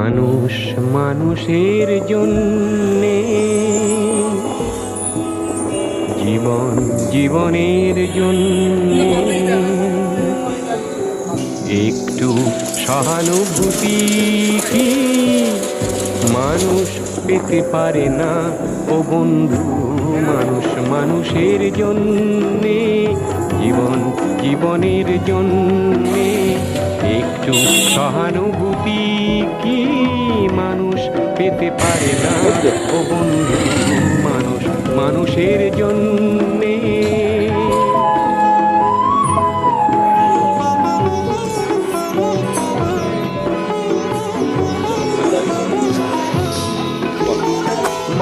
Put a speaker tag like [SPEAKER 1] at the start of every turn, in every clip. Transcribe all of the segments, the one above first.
[SPEAKER 1] মানুষ মানুষের জন্যে, জীবন জীবনের জন্যে একটু সহানুভূতি কি মানুষ পেতে পারে না ও বন্ধু? মানুষ মানুষের জন্যে, জীবন জীবনের জন্যে একটু সহানুভূতি কি মানুষ পেতে পারে না ও বন্ধু? মানুষ মানুষের জন্যে।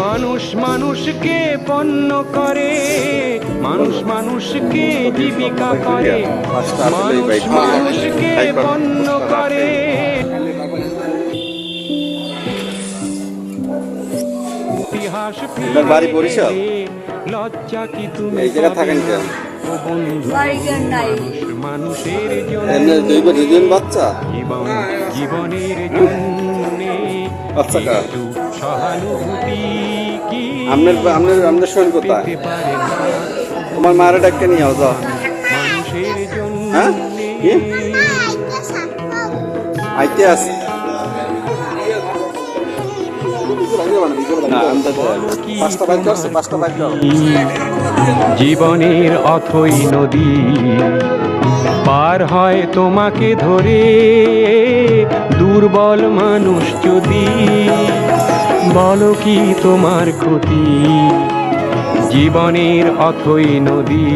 [SPEAKER 1] মানুষ মানুষকে পণ্য করে, মানুষ মানুষকে জীবিকা করে, মানুষ মানুষকে পণ্য করে। ইতিহাস
[SPEAKER 2] বাড়ি বরিশাল,
[SPEAKER 1] লজ্জা কি তুমি
[SPEAKER 2] থাকেন
[SPEAKER 1] মানুষের
[SPEAKER 2] দুজন বাচ্চা
[SPEAKER 1] জীবন জীবনের জন্যে
[SPEAKER 2] বাচ্চা কার?
[SPEAKER 1] একটু সহানুভূতি কি
[SPEAKER 2] আপনার শরীর কোথায়? তোমার মায়ের ডাক্তার নিয়ে যাও।
[SPEAKER 1] মানুষের জন্য
[SPEAKER 2] হ্যাঁ আইতে আছে
[SPEAKER 1] জীবনের অথই নদী পার হয় তোমাকে ধরে, দুর্বল মানুষ যদি বলো কি তোমার ক্ষতি? জীবনের অথই নদী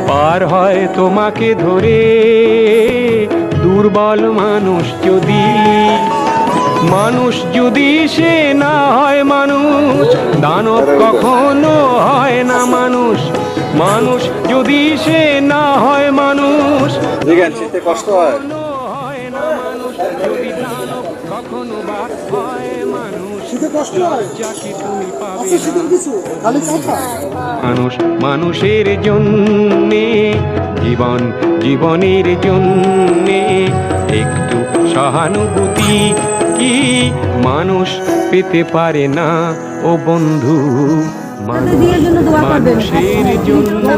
[SPEAKER 1] পার হয় তোমাকে ধরে, দুর্বল মানুষ যদি, মানুষ যদি সে না হয় মানুষ, দানব কখনো হয় না মানুষ। মানুষ যদি সে না হয় মানুষ,
[SPEAKER 2] শীতে কষ্ট হয়
[SPEAKER 1] না মানুষ। যদি দানব কখনো বা হয় মানুষ, লজ্জা কি তুমি পাবে না? মানুষ মানুষের জন্যে, জীবন জীবনের জন্যে একটু সহানুভূতি কি মানুষ পেতে পারে না ও বন্ধু? মানুষের জন্যে।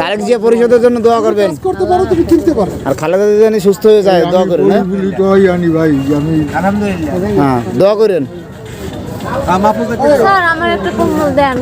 [SPEAKER 3] তারেক জিয়া পরিষদের জন্য দোয়া করবেন, আর খালেদা জিয়া সুস্থ হয়ে যায় দোয়া করেন। হ্যাঁ দোয়া করেন।
[SPEAKER 4] স্যার আমার একটা কম্বল দেন।